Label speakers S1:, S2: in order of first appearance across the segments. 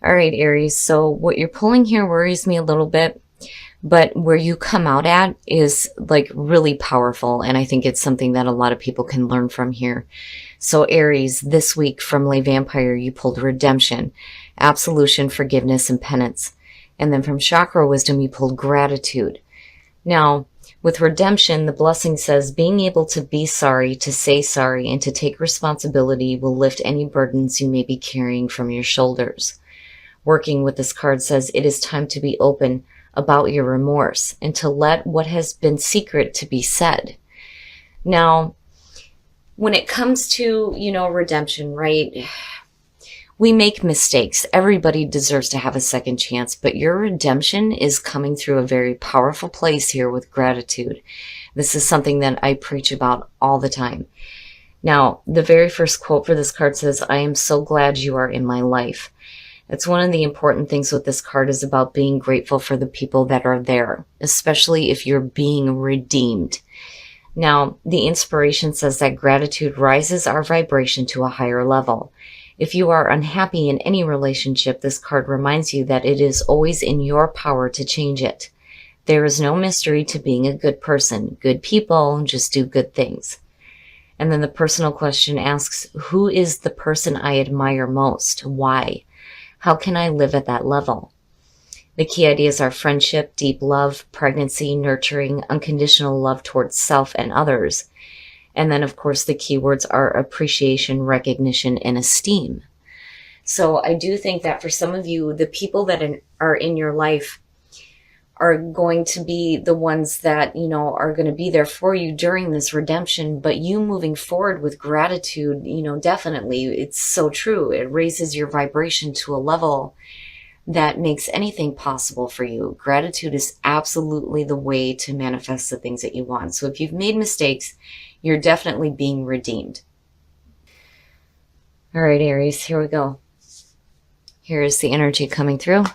S1: All right, Aries. So what you're pulling here worries me a little bit, but where you come out at is like really powerful. And I think it's something that a lot of people can learn from here. So Aries, this week from Lay Vampire, you pulled redemption, absolution, forgiveness, and penance. And then from Chakra Wisdom, you pulled gratitude. Now, with redemption, the blessing says being able to be sorry, to say sorry, and to take responsibility will lift any burdens you may be carrying from your shoulders. Working with this card says it is time to be open about your remorse and to let what has been secret to be said. Now, when it comes to, redemption, right? We make mistakes. Everybody deserves to have a second chance, but your redemption is coming through a very powerful place here with gratitude. This is something that I preach about all the time. Now, the very first quote for this card says, "I am so glad you are in my life." It's one of the important things with this card is about being grateful for the people that are there, especially if you're being redeemed. Now, the inspiration says that gratitude rises our vibration to a higher level. If you are unhappy in any relationship, this card reminds you that it is always in your power to change it. There is no mystery to being a good person. Good people just do good things. And then the personal question asks, who is the person I admire most? Why? How can I live at that level? The key ideas are friendship, deep love, pregnancy, nurturing, unconditional love towards self and others. And then, of course, the keywords are appreciation, recognition, and esteem. So I do think that for some of you, the people that are in your life are going to be the ones that, are going to be there for you during this redemption. But you moving forward with gratitude, definitely, it's so true. It raises your vibration to a level that makes anything possible for you. Gratitude is absolutely the way to manifest the things that you want. So if you've made mistakes, you're definitely being redeemed. All right, Aries, here we go. Here is the energy coming through.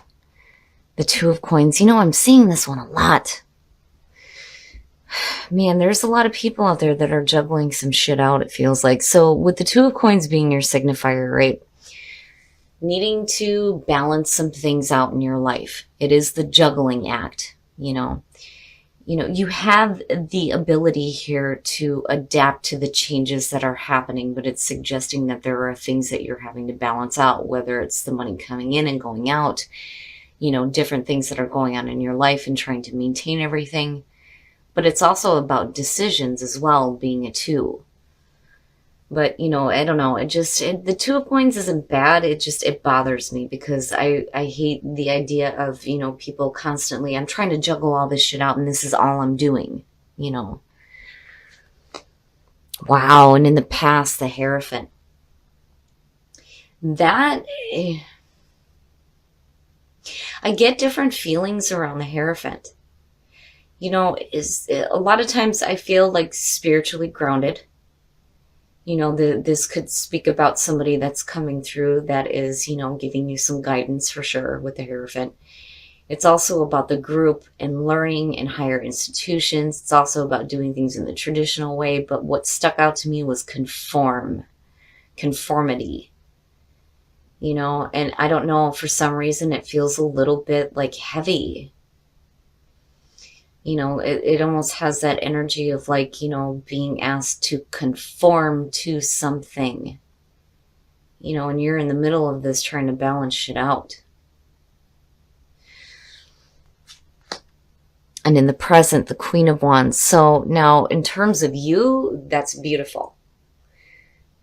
S1: The Two of Coins. I'm seeing this one a lot. Man, there's a lot of people out there that are juggling some shit out, it feels like. So with the Two of Coins being your signifier, right? Needing to balance some things out in your life. It is the juggling act, you have the ability here to adapt to the changes that are happening, but it's suggesting that there are things that you're having to balance out, whether it's the money coming in and going out, different things that are going on in your life and trying to maintain everything. But it's also about decisions as well, being a two. But, I don't know. The Two of Coins isn't bad. It bothers me because I hate the idea of, people constantly, I'm trying to juggle all this shit out and this is all I'm doing, Wow. And in the past, the Hierophant. That, I get different feelings around the Hierophant. Is a lot of times I feel like spiritually grounded. This could speak about somebody that's coming through that is, giving you some guidance for sure with the Hierophant. It's also about the group and learning in higher institutions. It's also about doing things in the traditional way. But what stuck out to me was conformity. And I don't know, for some reason, it feels a little bit like heavy. It almost has that energy of like, being asked to conform to something, and you're in the middle of this trying to balance shit out. And in the present, the Queen of Wands. So now in terms of you, that's beautiful.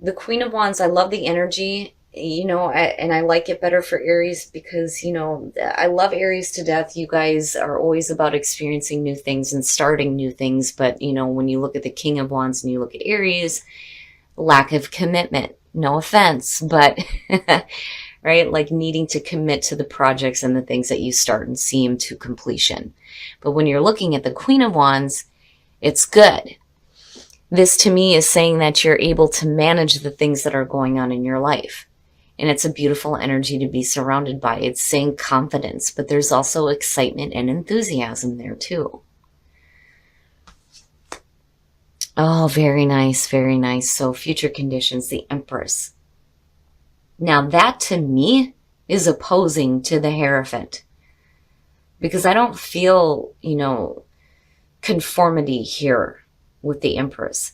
S1: The Queen of Wands, I love the energy. And I like it better for Aries because, I love Aries to death. You guys are always about experiencing new things and starting new things. But, when you look at the King of Wands and you look at Aries, lack of commitment, no offense, but, right? Like needing to commit to the projects and the things that you start and see them to completion. But when you're looking at the Queen of Wands, it's good. This to me is saying that you're able to manage the things that are going on in your life. And it's a beautiful energy to be surrounded by. It's saying confidence, but there's also excitement and enthusiasm there too. Oh, very nice, very nice. So future conditions, the Empress. Now that to me is opposing to the Hierophant. Because I don't feel, conformity here with the Empress.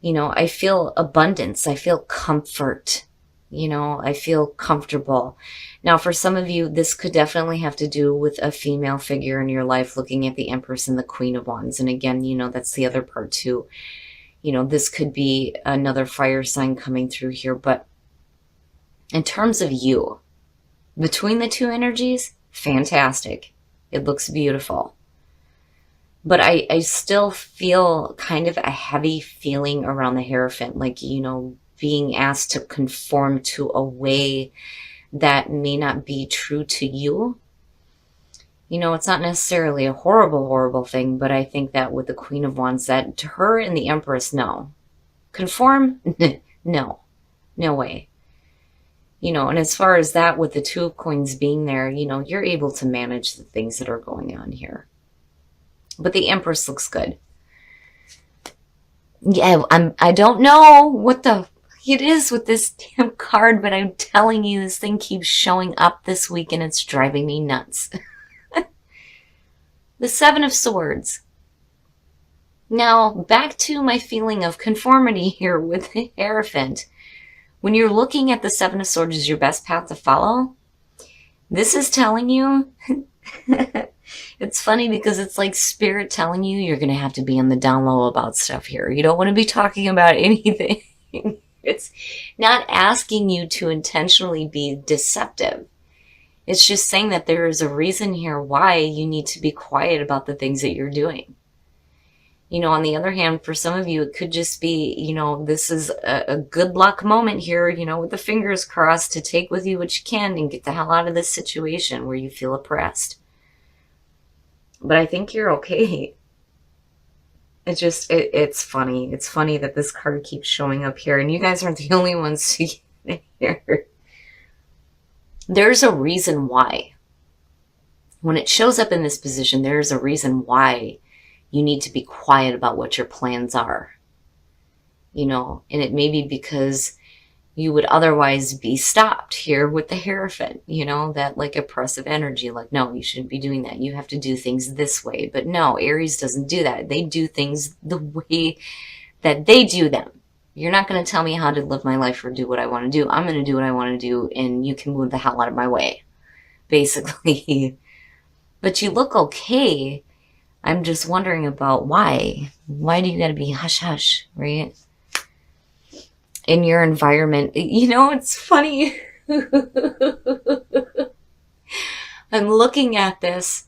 S1: I feel abundance. I feel comfort. I feel comfortable. Now, for some of you, this could definitely have to do with a female figure in your life looking at the Empress and the Queen of Wands. And again, that's the other part too. This could be another fire sign coming through here. But in terms of you, between the two energies, fantastic. It looks beautiful. But I still feel kind of a heavy feeling around the Hierophant, like, being asked to conform to a way that may not be true to you. It's not necessarily a horrible, horrible thing, but I think that with the Queen of Wands, that to her and the Empress, no. Conform? No. No way. And as far as that, with the Two of Coins being there, you're able to manage the things that are going on here. But the Empress looks good. Yeah, I don't know what it is with this damn card, but I'm telling you, this thing keeps showing up this week and it's driving me nuts. The Seven of Swords. Now, back to my feeling of conformity here with the Hierophant. When you're looking at the Seven of Swords as your best path to follow, this is telling you, it's funny because it's like Spirit telling you you're going to have to be on the down low about stuff here. You don't want to be talking about anything. It's not asking you to intentionally be deceptive. It's just saying that there is a reason here why you need to be quiet about the things that you're doing. On the other hand, for some of you, it could just be, this is a good luck moment here, with the fingers crossed to take with you what you can and get the hell out of this situation where you feel oppressed. But I think you're okay. It's funny. It's funny that this card keeps showing up here, and you guys aren't the only ones seeing it here. There's a reason why. When it shows up in this position, there's a reason why you need to be quiet about what your plans are. And it may be because you would otherwise be stopped here with the Hierophant, that like oppressive energy, like, no, you shouldn't be doing that. You have to do things this way. But no, Aries doesn't do that. They do things the way that they do them. You're not going to tell me how to live my life or do what I want to do. I'm going to do what I want to do, and you can move the hell out of my way, basically. But you look okay. I'm just wondering about why. Why do you got to be hush-hush, right? In your environment. It's funny. I'm looking at this,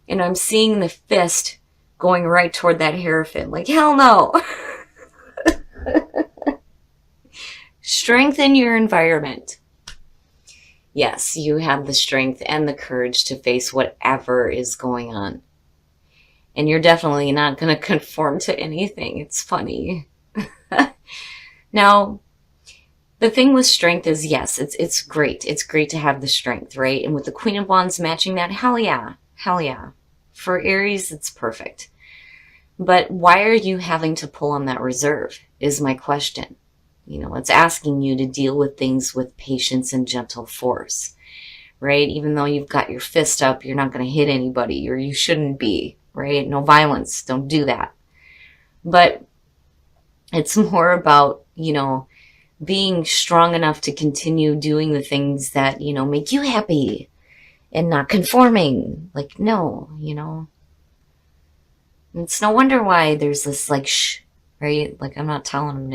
S1: and I'm seeing the fist going right toward that Hierophant. Like, hell no. Strengthen your environment. Yes, you have the strength and the courage to face whatever is going on. And you're definitely not going to conform to anything. It's funny. Now, the thing with strength is, yes, it's great. It's great to have the strength, right? And with the Queen of Wands matching that, hell yeah. Hell yeah. For Aries, it's perfect. But why are you having to pull on that reserve is my question. It's asking you to deal with things with patience and gentle force, right? Even though you've got your fist up, you're not going to hit anybody, or you shouldn't be, right? No violence. Don't do that. But it's more about, being strong enough to continue doing the things that, make you happy and not conforming. Like, no, It's no wonder why there's this like, shh, right? Like, I'm not telling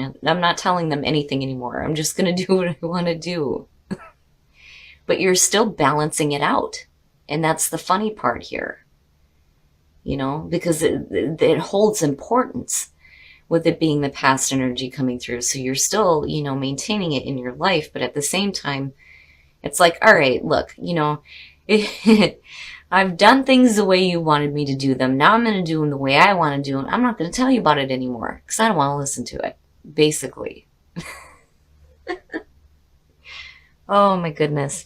S1: them anything anymore. I'm just going to do what I want to do. But you're still balancing it out. And that's the funny part here. Because it holds importance with it being the past energy coming through. So you're still, maintaining it in your life. But at the same time, it's like, all right, look, I've done things the way you wanted me to do them. Now I'm going to do them the way I want to do them. I'm not going to tell you about it anymore because I don't want to listen to it, basically. Oh, my goodness.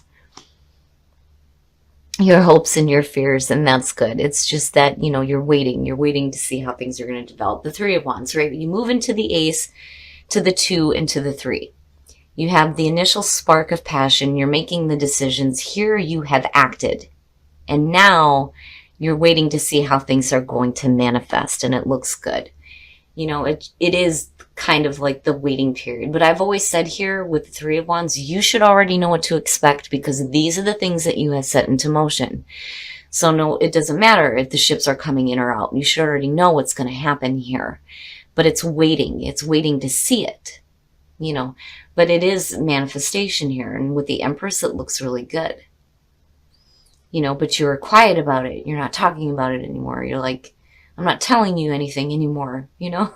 S1: Your hopes and your fears, and that's good. It's just that, you're waiting to see how things are going to develop. The Three of Wands, right? You move into the Ace, to the 2, and to the 3. You have the initial spark of passion. You're making the decisions. Here you have acted. And now you're waiting to see how things are going to manifest, and it looks good. You know, it is kind of like the waiting period. But I've always said here with the Three of Wands, you should already know what to expect because these are the things that you have set into motion. So no, it doesn't matter if the ships are coming in or out. You should already know what's going to happen here. But it's waiting. It's waiting to see it, you know. But it is manifestation here. And with the Empress, it looks really good. You know, but you're quiet about it. You're not talking about it anymore. You're like, I'm not telling you anything anymore, you know?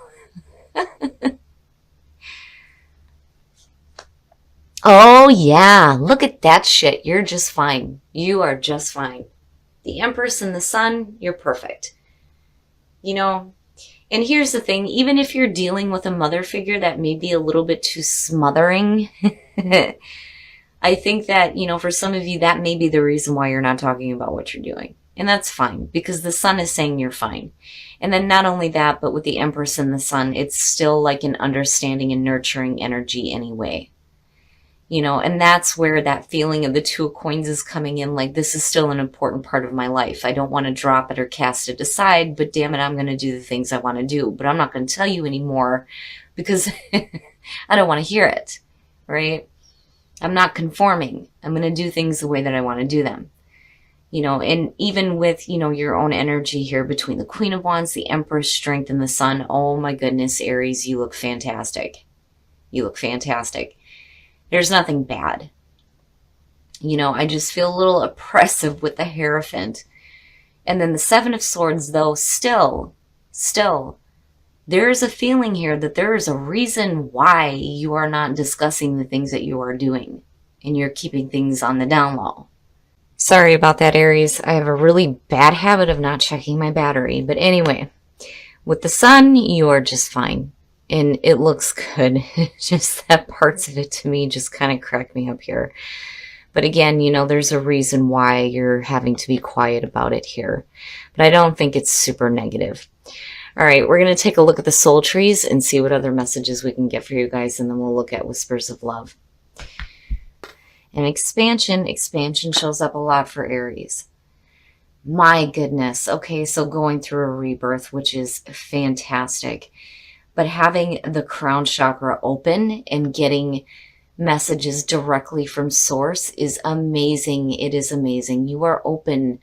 S1: Oh, yeah. Look at that shit. You're just fine. You are just fine. The Empress and the Sun, you're perfect. You know? And here's the thing. Even if you're dealing with a mother figure that may be a little bit too smothering, I think that, you know, for some of you, that may be the reason why you're not talking about what you're doing. And that's fine because the Sun is saying you're fine. And then not only that, but with the Empress and the Sun, it's still like an understanding and nurturing energy anyway. You know, and that's where that feeling of the Two of Coins is coming in. Like, this is still an important part of my life. I don't want to drop it or cast it aside, but damn it, I'm going to do the things I want to do. But I'm not going to tell you anymore because I don't want to hear it, right? I'm not conforming. I'm going to do things the way that I want to do them. You know, and even with, you know, your own energy here between the Queen of Wands, the Empress, Strength, and the Sun. Oh my goodness, Aries, you look fantastic. You look fantastic. There's nothing bad. You know, I just feel a little oppressive with the Hierophant. And then the Seven of Swords, though, still, there's a feeling here that there is a reason why you are not discussing the things that you are doing. And you're keeping things on the down low. Sorry about that, Aries. I have a really bad habit of not checking my battery. But anyway, with the Sun, you are just fine. And it looks good. Just that parts of it to me just kind of crack me up here. But again, you know, there's a reason why you're having to be quiet about it here. But I don't think it's super negative. All right, we're going to take a look at the soul trees and see what other messages we can get for you guys. And then we'll look at Whispers of Love. And expansion shows up a lot for Aries. My goodness. Okay, so going through a rebirth, which is fantastic. But having the crown chakra open and getting messages directly from source is amazing. It is amazing. You are open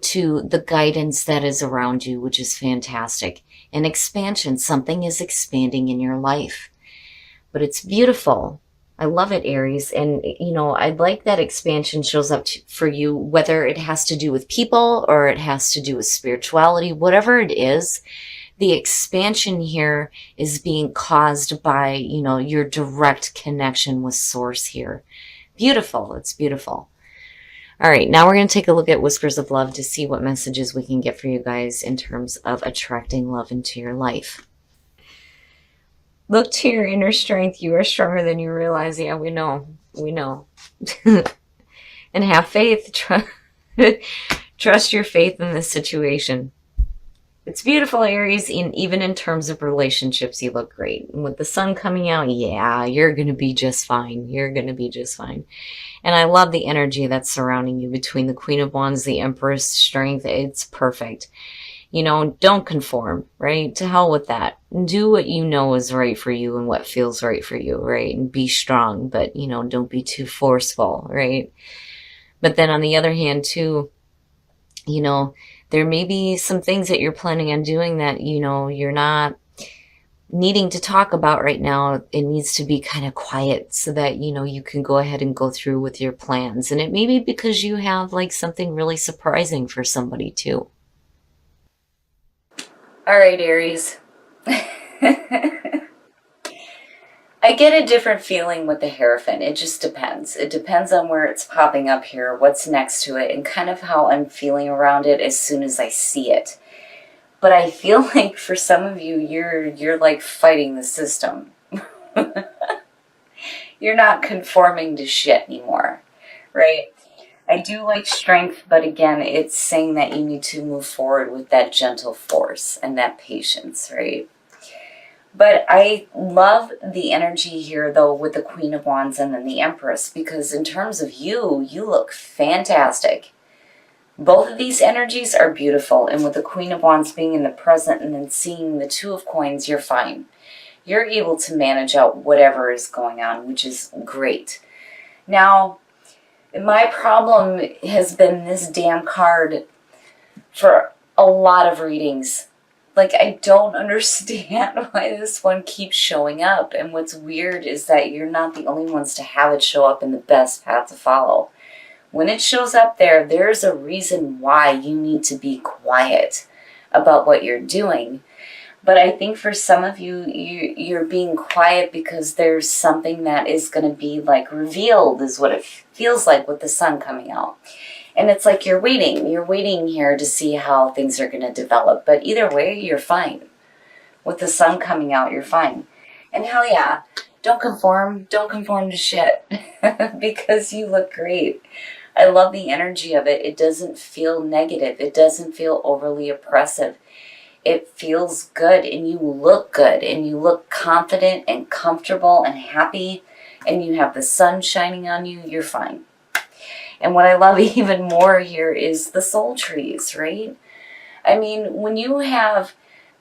S1: to the guidance that is around you, which is fantastic. And expansion, something is expanding in your life. But it's beautiful. I love it, Aries. And, you know, I'd like that expansion shows up for you, whether it has to do with people or it has to do with spirituality, whatever it is. The expansion here is being caused by, you know, your direct connection with source here. Beautiful. It's beautiful. All right. Now we're going to take a look at Whispers of Love to see what messages we can get for you guys in terms of attracting love into your life. Look to your inner strength. You are stronger than you realize. Yeah, we know. We know. And have faith. Trust your faith in this situation. It's beautiful, Aries, and even in terms of relationships, you look great. And with the Sun coming out, yeah, you're going to be just fine. You're going to be just fine. And I love the energy that's surrounding you between the Queen of Wands, the Empress, Strength. It's perfect. You know, don't conform, right? To hell with that. Do what you know is right for you and what feels right for you, right? And be strong, but, you know, don't be too forceful, right? But then on the other hand, too, you know, there may be some things that you're planning on doing that, you know, you're not needing to talk about right now. It needs to be kind of quiet so that, you know, you can go ahead and go through with your plans. And it may be because you have like something really surprising for somebody too. All right, Aries. I get a different feeling with the Hierophant. It just depends. It depends on where it's popping up here, what's next to it, and kind of how I'm feeling around it as soon as I see it. But I feel like for some of you, you're like fighting the system. You're not conforming to shit anymore, right? I do like Strength, but again, it's saying that you need to move forward with that gentle force and that patience, right? But I love the energy here, though, with the Queen of Wands and then the Empress, because in terms of you, you look fantastic. Both of these energies are beautiful, and with the Queen of Wands being in the present and then seeing the Two of Coins, you're fine. You're able to manage out whatever is going on, which is great. Now, my problem has been this damn card for a lot of readings. Like, I don't understand why this one keeps showing up. And what's weird is that you're not the only ones to have it show up in the best path to follow. When it shows up there, there's a reason why you need to be quiet about what you're doing. But I think for some of you, you're being quiet because there's something that is going to be like revealed, is what it feels like with the sun coming out. And it's like you're waiting here to see how things are going to develop. But either way, you're fine. With the sun coming out, you're fine. And hell yeah, don't conform to shit because you look great. I love the energy of it. It doesn't feel negative. It doesn't feel overly oppressive. It feels good, and you look good, and you look confident and comfortable and happy, and you have the sun shining on you. You're fine. And what I love even more here is the soul trees, right? I mean, when you have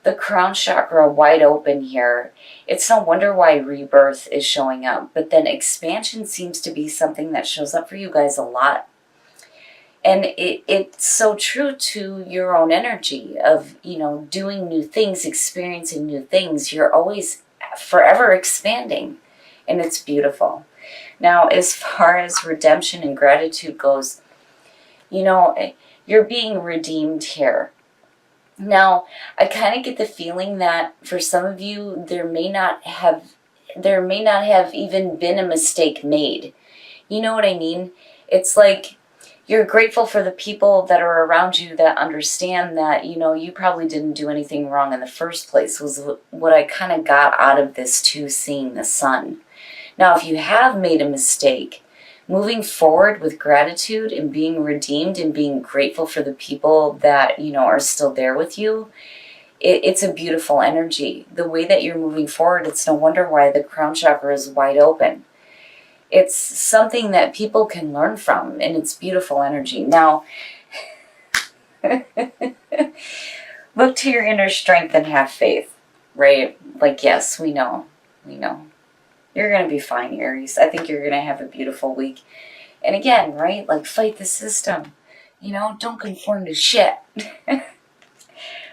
S1: the crown chakra wide open here, it's no wonder why rebirth is showing up. But then expansion seems to be something that shows up for you guys a lot. And it's so true to your own energy of, you know, doing new things, experiencing new things. You're always forever expanding, and it's beautiful. Now, as far as redemption and gratitude goes, you know, you're being redeemed here. Now, I kind of get the feeling that for some of you, there may not have even been a mistake made. You know what I mean? It's like you're grateful for the people that are around you that understand that, you know, you probably didn't do anything wrong in the first place, was what I kind of got out of this too, seeing the sun. Now, if you have made a mistake, moving forward with gratitude and being redeemed and being grateful for the people that, you know, are still there with you, it's a beautiful energy. The way that you're moving forward, it's no wonder why the crown chakra is wide open. It's something that people can learn from, and it's beautiful energy. Now, look to your inner strength and have faith, right? Like, yes, we know. You're going to be fine, Aries. I think you're going to have a beautiful week. And again, right, like fight the system. You know, don't conform to shit.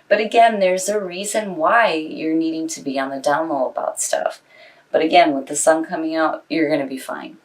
S1: But again, there's a reason why you're needing to be on the down low about stuff. But again, with the sun coming out, you're going to be fine.